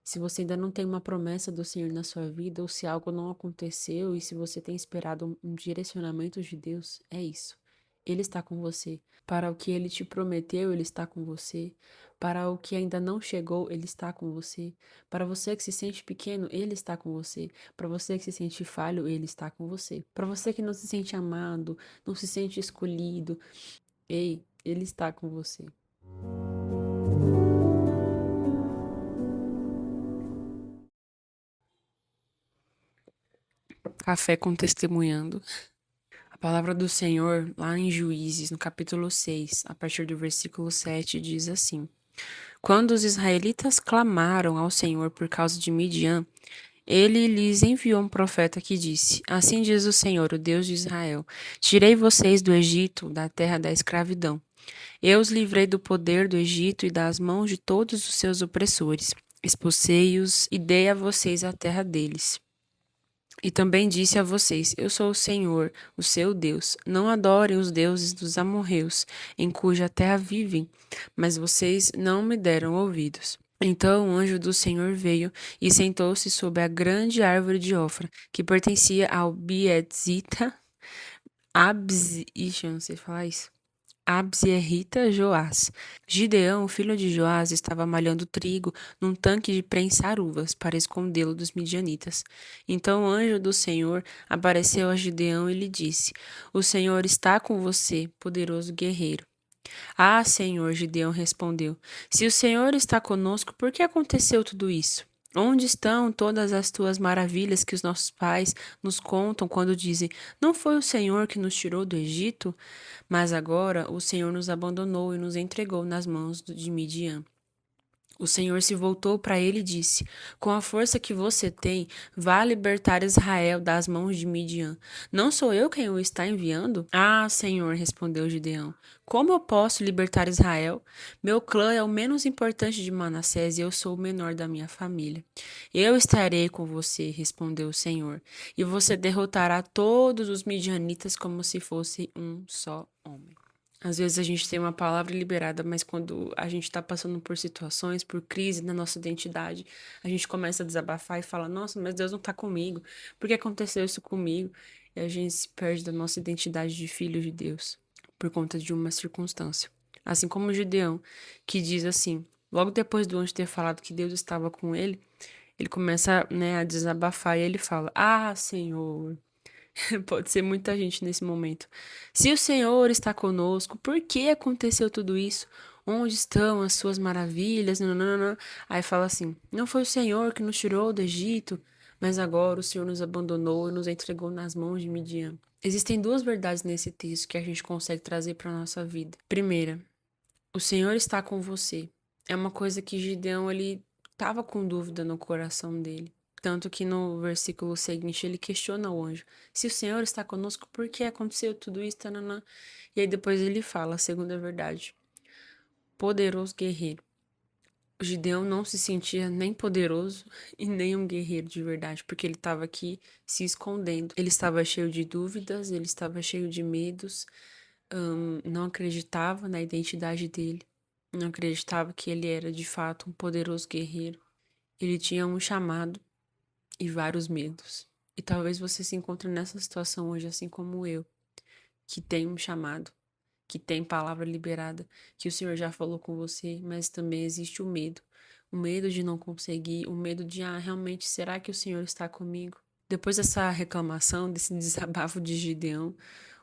Se você ainda não tem uma promessa do Senhor na sua vida, ou se algo não aconteceu, e se você tem esperado um direcionamento de Deus, é isso. Ele está com você. Para o que ele te prometeu, ele está com você. Para o que ainda não chegou, ele está com você. Para você que se sente pequeno, ele está com você. Para você que se sente falho, ele está com você. Para você que não se sente amado, não se sente escolhido, ei, ele está com você. Café com testemunhando. A palavra do Senhor, lá em Juízes, no capítulo 6, a partir do versículo 7, diz assim: Quando os israelitas clamaram ao Senhor por causa de Midian, ele lhes enviou um profeta que disse: Assim diz o Senhor, o Deus de Israel: Tirei vocês do Egito, da terra da escravidão. Eu os livrei do poder do Egito e das mãos de todos os seus opressores. Expulsei-os e dei a vocês a terra deles. E também disse a vocês: Eu sou o Senhor, o seu Deus. Não adorem os deuses dos amorreus, em cuja terra vivem, mas vocês não me deram ouvidos. Então o anjo do Senhor veio e sentou-se sob a grande árvore de Ofra, que pertencia ao Biezita, Ixi, eu não sei falar isso. Abzerrita Joás. Gideão, filho de Joás, estava malhando trigo num tanque de prensar uvas para escondê-lo dos midianitas. Então o anjo do Senhor apareceu a Gideão e lhe disse: O Senhor está com você, poderoso guerreiro. Ah, Senhor, Gideão respondeu: Se o Senhor está conosco, por que aconteceu tudo isso? Onde estão todas as tuas maravilhas que os nossos pais nos contam quando dizem: Não foi o Senhor que nos tirou do Egito? Mas agora o Senhor nos abandonou e nos entregou nas mãos de Midian. O Senhor se voltou para ele e disse: Com a força que você tem, vá libertar Israel das mãos de Midian. Não sou eu quem o está enviando? Ah, Senhor, respondeu Gideão. Como eu posso libertar Israel? Meu clã é o menos importante de Manassés e eu sou o menor da minha família. Eu estarei com você, respondeu o Senhor, e você derrotará todos os midianitas como se fosse um só homem. Às vezes a gente tem uma palavra liberada, mas quando a gente está passando por situações, por crise na nossa identidade, a gente começa a desabafar e fala: Nossa, mas Deus não está comigo. Por que aconteceu isso comigo? E a gente se perde da nossa identidade de filho de Deus por conta de uma circunstância. Assim como o Gideão, que diz assim, logo depois do anjo ter falado que Deus estava com ele começa, né, a desabafar e ele fala: Ah, Senhor. Pode ser muita gente nesse momento. Se o Senhor está conosco, por que aconteceu tudo isso? Onde estão as suas maravilhas? Nananana. Aí fala assim: Não foi o Senhor que nos tirou do Egito, mas agora o Senhor nos abandonou e nos entregou nas mãos de Midian. Existem duas verdades nesse texto que a gente consegue trazer para a nossa vida. Primeira, o Senhor está com você. É uma coisa que Gideão ele estava com dúvida no coração dele. Tanto que no versículo seguinte ele questiona o anjo: Se o Senhor está conosco, por que aconteceu tudo isso? Tananã? E aí depois ele fala a segunda verdade: Poderoso guerreiro. O Gideão não se sentia nem poderoso e nem um guerreiro de verdade, porque ele estava aqui se escondendo. Ele estava cheio de dúvidas, ele estava cheio de medos, não acreditava na identidade dele, não acreditava que ele era de fato um poderoso guerreiro. Ele tinha um chamado e vários medos. E talvez você se encontre nessa situação hoje, assim como eu, que tem um chamado, que tem palavra liberada, que o Senhor já falou com você, mas também existe o medo de não conseguir, o medo de, realmente, será que o Senhor está comigo? Depois dessa reclamação, desse desabafo de Gideão,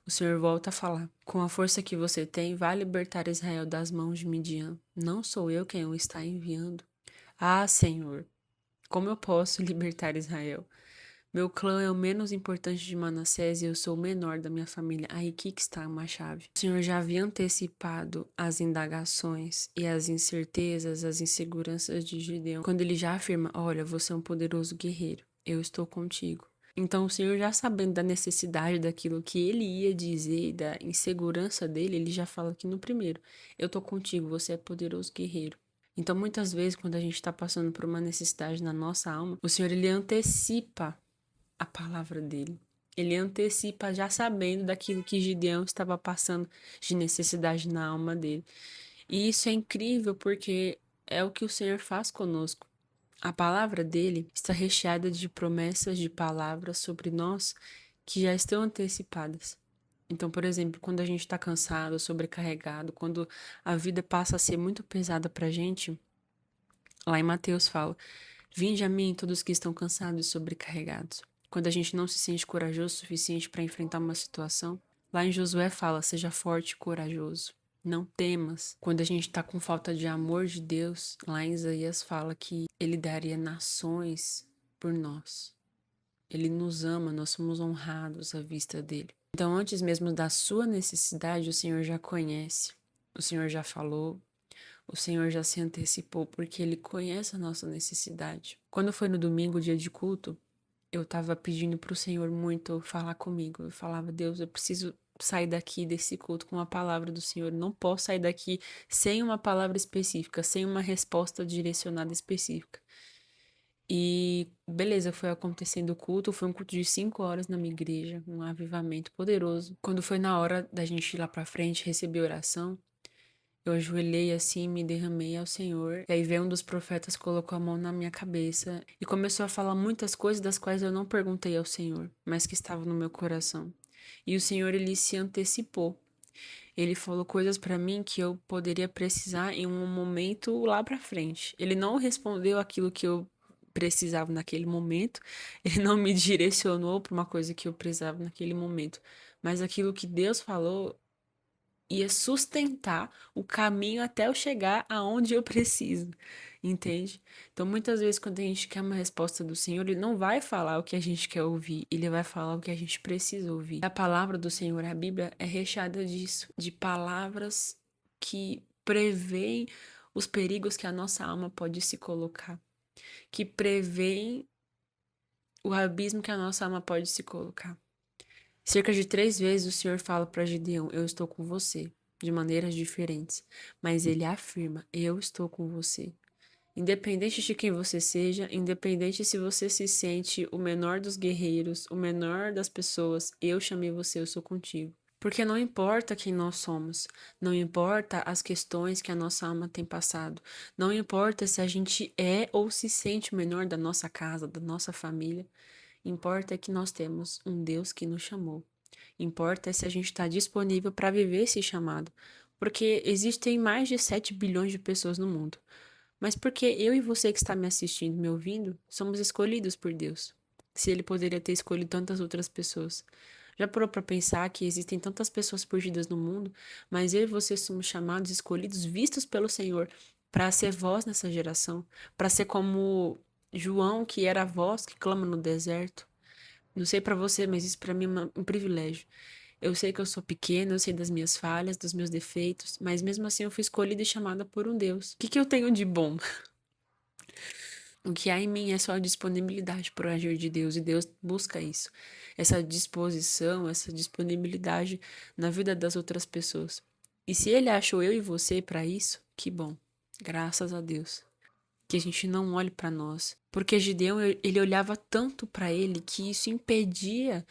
o Senhor volta a falar: Com a força que você tem, vá libertar Israel das mãos de Midian. Não sou eu quem o está enviando. Ah, Senhor, como eu posso libertar Israel? Meu clã é o menos importante de Manassés e eu sou o menor da minha família. Aí que está uma chave. O Senhor já havia antecipado as indagações e as incertezas, as inseguranças de Gideão, quando ele já afirma: Olha, você é um poderoso guerreiro, eu estou contigo. Então, o Senhor, já sabendo da necessidade daquilo que ele ia dizer, da insegurança dele, ele já fala aqui no primeiro: Eu estou contigo, você é poderoso guerreiro. Então, muitas vezes, quando a gente está passando por uma necessidade na nossa alma, o Senhor, ele antecipa a palavra dele. Ele antecipa já sabendo daquilo que Gideão estava passando de necessidade na alma dele. E isso é incrível porque é o que o Senhor faz conosco. A palavra dele está recheada de promessas de palavras sobre nós que já estão antecipadas. Então, por exemplo, quando a gente está cansado, sobrecarregado, quando a vida passa a ser muito pesada pra gente, lá em Mateus fala: Vinde a mim todos que estão cansados e sobrecarregados. Quando a gente não se sente corajoso o suficiente para enfrentar uma situação, lá em Josué fala: Seja forte e corajoso. Não temas. Quando a gente está com falta de amor de Deus, lá em Isaías fala que ele daria nações por nós. Ele nos ama, nós somos honrados à vista dele. Então, antes mesmo da sua necessidade, o Senhor já conhece, o Senhor já falou, o Senhor já se antecipou, porque Ele conhece a nossa necessidade. Quando foi no domingo, dia de culto, eu estava pedindo para o Senhor muito falar comigo. Eu falava: Deus, eu preciso sair daqui desse culto com uma palavra do Senhor. Eu não posso sair daqui sem uma palavra específica, sem uma resposta direcionada específica. E beleza, foi acontecendo o culto, foi um culto de 5 horas na minha igreja, um avivamento poderoso. Quando foi na hora da gente ir lá pra frente receber oração, eu ajoelhei assim, me derramei ao Senhor. E aí veio um dos profetas, colocou a mão na minha cabeça e começou a falar muitas coisas das quais eu não perguntei ao Senhor, mas que estavam no meu coração. E o Senhor, ele se antecipou. Ele falou coisas pra mim que eu poderia precisar em um momento lá pra frente. Ele não respondeu aquilo que eu precisava naquele momento. Ele não me direcionou para uma coisa que eu precisava naquele momento. Mas aquilo que Deus falou ia sustentar o caminho até eu chegar aonde eu preciso, entende? Então, muitas vezes, quando a gente quer uma resposta do Senhor, Ele não vai falar o que a gente quer ouvir, Ele vai falar o que a gente precisa ouvir. A palavra do Senhor, a Bíblia, é recheada disso, de palavras que preveem os perigos que a nossa alma pode se colocar, que preveem o abismo que a nossa alma pode se colocar. Cerca de 3 vezes o Senhor fala para Gideão: Eu estou com você, de maneiras diferentes. Mas ele afirma: Eu estou com você. Independente de quem você seja, independente se você se sente o menor dos guerreiros, o menor das pessoas, eu chamei você, eu sou contigo. Porque não importa quem nós somos, não importa as questões que a nossa alma tem passado, não importa se a gente é ou se sente o menor da nossa casa, da nossa família. Importa que nós temos um Deus que nos chamou. Importa se a gente está disponível para viver esse chamado. Porque existem mais de 7 bilhões de pessoas no mundo. Mas porque eu e você que está me assistindo, me ouvindo, somos escolhidos por Deus. Se ele poderia ter escolhido tantas outras pessoas. Já parou para pensar que existem tantas pessoas perdidas no mundo, mas eu e você somos chamados, escolhidos, vistos pelo Senhor para ser voz nessa geração, para ser como João, que era a voz que clama no deserto. Não sei pra você, mas isso pra mim é um privilégio. Eu sei que eu sou pequena, eu sei das minhas falhas, dos meus defeitos, mas mesmo assim eu fui escolhida e chamada por um Deus. O que que eu tenho de bom? O que há em mim é só a disponibilidade para o agir de Deus, e Deus busca isso. Essa disposição, essa disponibilidade na vida das outras pessoas. E se Ele achou eu e você para isso, que bom. Graças a Deus. Que a gente não olhe para nós. Porque Gideão, ele olhava tanto para ele que isso impedia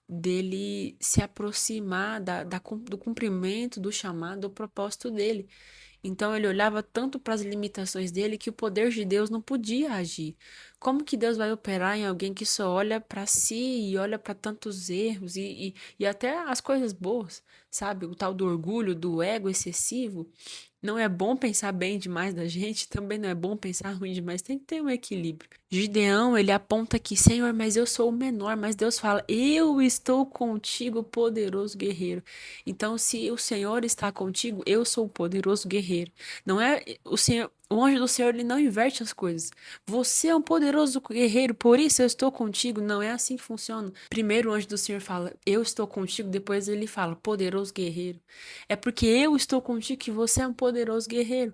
dele se aproximar do cumprimento, do chamado, do propósito dele. Então ele olhava tanto para as limitações dele que o poder de Deus não podia agir. Como que Deus vai operar em alguém que só olha para si e olha para tantos erros e até as coisas boas, sabe? O tal do orgulho, do ego excessivo. Não é bom pensar bem demais da gente, também não é bom pensar ruim demais, tem que ter um equilíbrio. Gideão, ele aponta aqui: Senhor, mas eu sou o menor, mas Deus fala: Eu estou contigo, poderoso guerreiro. Então, se o Senhor está contigo, eu sou o poderoso guerreiro. Não é o Senhor, o anjo do Senhor, ele não inverte as coisas. Você é um poderoso guerreiro, por isso eu estou contigo. Não é assim que funciona. Primeiro o anjo do Senhor fala: Eu estou contigo, depois ele fala: Poderoso guerreiro. É porque eu estou contigo que você é um poderoso guerreiro.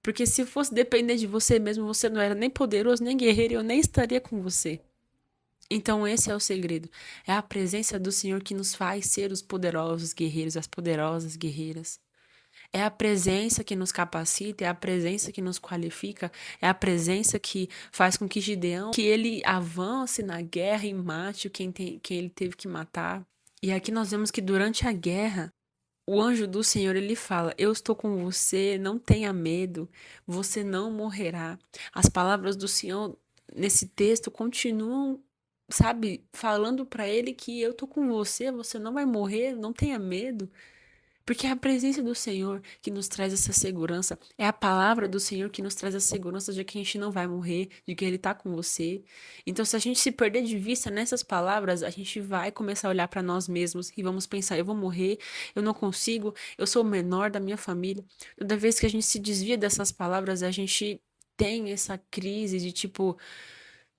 Porque se fosse depender de você mesmo, você não era nem poderoso, nem guerreiro, e eu nem estaria com você. Então esse é o segredo. É a presença do Senhor que nos faz ser os poderosos guerreiros, as poderosas guerreiras. É a presença que nos capacita, é a presença que nos qualifica, é a presença que faz com que Gideão, que ele avance na guerra e mate quem ele teve que matar. E aqui nós vemos que durante a guerra, O anjo do Senhor, ele fala: Eu estou com você, não tenha medo, você não morrerá. As palavras do Senhor nesse texto continuam, sabe, falando para ele que eu tô com você, você não vai morrer, não tenha medo. Porque é a presença do Senhor que nos traz essa segurança. É a palavra do Senhor que nos traz a segurança de que a gente não vai morrer, de que Ele está com você. Então, se a gente se perder de vista nessas palavras, a gente vai começar a olhar para nós mesmos e vamos pensar: eu vou morrer, eu não consigo, eu sou o menor da minha família. Toda vez que a gente se desvia dessas palavras, a gente tem essa crise de tipo: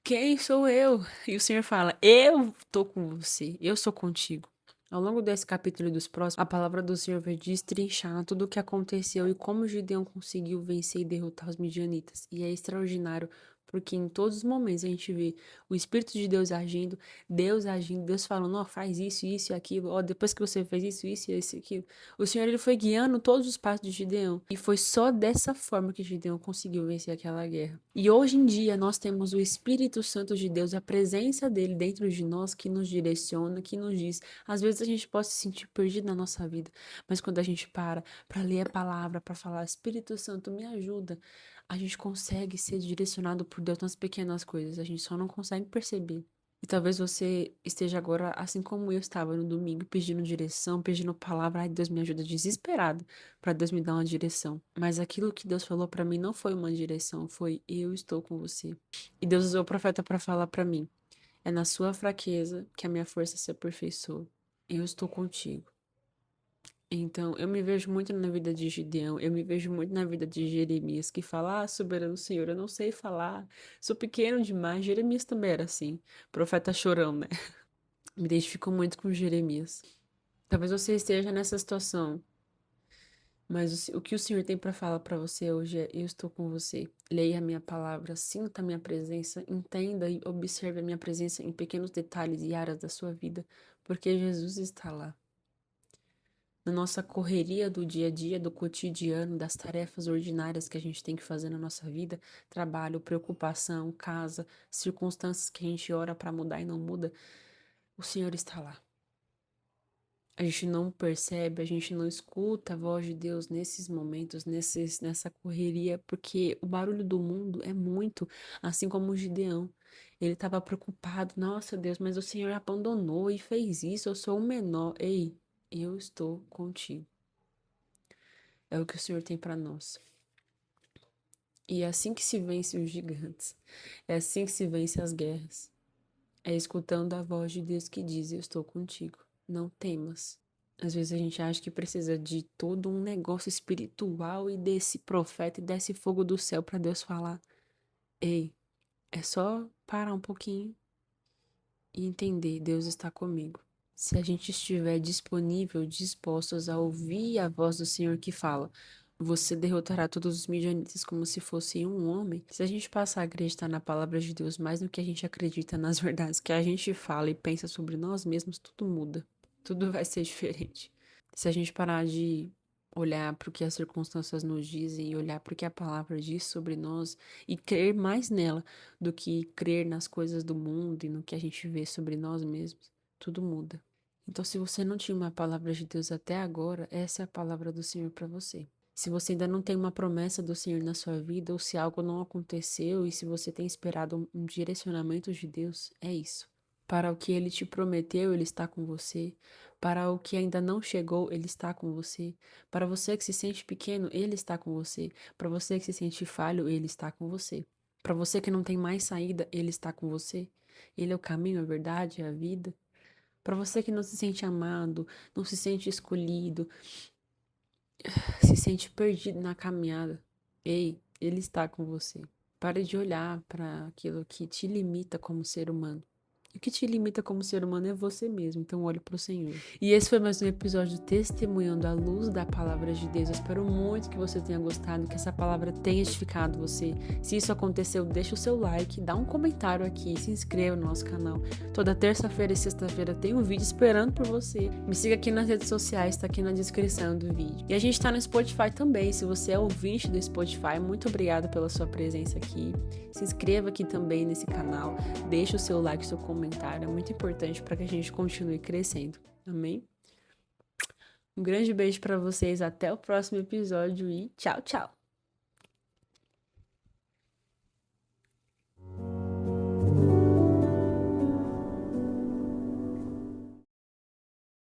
quem sou eu? E o Senhor fala: eu tô com você, eu sou contigo. Ao longo desse capítulo e dos próximos, a palavra do Senhor vai destrinchar tudo o que aconteceu e como Gideão conseguiu vencer e derrotar os midianitas. E é extraordinário, porque em todos os momentos a gente vê o Espírito de Deus agindo, Deus falando: ó, faz isso, isso e aquilo, ó, depois que você fez isso, isso e isso e aquilo. O Senhor, ele foi guiando todos os passos de Gideão. E foi só dessa forma que Gideão conseguiu vencer aquela guerra. E hoje em dia nós temos o Espírito Santo de Deus, a presença dele dentro de nós que nos direciona, que nos diz. Às vezes a gente pode se sentir perdido na nossa vida, mas quando a gente para ler a palavra, para falar: Espírito Santo, me ajuda, a gente consegue ser direcionado por Deus nas pequenas coisas, a gente só não consegue perceber. E talvez você esteja agora, assim como eu estava no domingo, pedindo direção, pedindo palavra: ai, Deus me ajuda, desesperado, para Deus me dar uma direção. Mas aquilo que Deus falou para mim não foi uma direção, foi: eu estou com você. E Deus usou o profeta para falar para mim: é na sua fraqueza que a minha força se aperfeiçoa. Eu estou contigo. Então, eu me vejo muito na vida de Gideão, eu me vejo muito na vida de Jeremias, que fala: ah, soberano Senhor, eu não sei falar, sou pequeno demais. Jeremias também era assim, profeta chorão, né? Me identifico muito com Jeremias. Talvez você esteja nessa situação, mas o que o Senhor tem para falar para você hoje é: eu estou com você. Leia a minha palavra, sinta a minha presença, entenda e observe a minha presença em pequenos detalhes e áreas da sua vida, porque Jesus está lá. Na nossa correria do dia a dia, do cotidiano, das tarefas ordinárias que a gente tem que fazer na nossa vida, trabalho, preocupação, casa, circunstâncias que a gente ora para mudar e não muda, o Senhor está lá. A gente não percebe, a gente não escuta a voz de Deus nesses momentos, nessa correria, porque o barulho do mundo é muito, assim como o Gideão. Ele estava preocupado: nossa Deus, mas o Senhor abandonou e fez isso, eu sou o menor. Ei, eu estou contigo. É o que o Senhor tem para nós. E é assim que se vence os gigantes. É assim que se vence as guerras. É escutando a voz de Deus que diz: eu estou contigo. Não temas. Às vezes a gente acha que precisa de todo um negócio espiritual e desse profeta e desse fogo do céu para Deus falar: ei, é só parar um pouquinho e entender: Deus está comigo. Se a gente estiver disponível, dispostos a ouvir a voz do Senhor que fala: você derrotará todos os midianitas como se fosse um homem. Se a gente passar a acreditar na palavra de Deus mais do que a gente acredita nas verdades que a gente fala e pensa sobre nós mesmos, tudo muda. Tudo vai ser diferente. Se a gente parar de olhar para o que as circunstâncias nos dizem e olhar para o que a palavra diz sobre nós e crer mais nela do que crer nas coisas do mundo e no que a gente vê sobre nós mesmos, tudo muda. Então, se você não tinha uma palavra de Deus até agora, essa é a palavra do Senhor para você. Se você ainda não tem uma promessa do Senhor na sua vida, ou se algo não aconteceu e se você tem esperado um direcionamento de Deus, é isso. Para o que Ele te prometeu, Ele está com você. Para o que ainda não chegou, Ele está com você. Para você que se sente pequeno, Ele está com você. Para você que se sente falho, Ele está com você. Para você que não tem mais saída, Ele está com você. Ele é o caminho, a verdade, a vida. Para você que não se sente amado, não se sente escolhido, se sente perdido na caminhada, ei, Ele está com você. Pare de olhar para aquilo que te limita como ser humano. O que te limita como ser humano é você mesmo, então olhe para o Senhor. E esse foi mais um episódio testemunhando a luz da palavra de Deus. Eu espero muito que você tenha gostado, que essa palavra tenha edificado você. Se isso aconteceu, deixa o seu like, dá um comentário aqui, se inscreva no nosso canal. Toda terça-feira e sexta-feira tem um vídeo esperando por você. Me siga aqui nas redes sociais, está aqui na descrição do vídeo. E a gente está no Spotify também. Se você é ouvinte do Spotify, muito obrigada pela sua presença aqui. Se inscreva aqui também nesse canal, deixa o seu like, o seu comentário, é muito importante para que a gente continue crescendo. Amém? Um grande beijo para vocês, até o próximo episódio e tchau, tchau!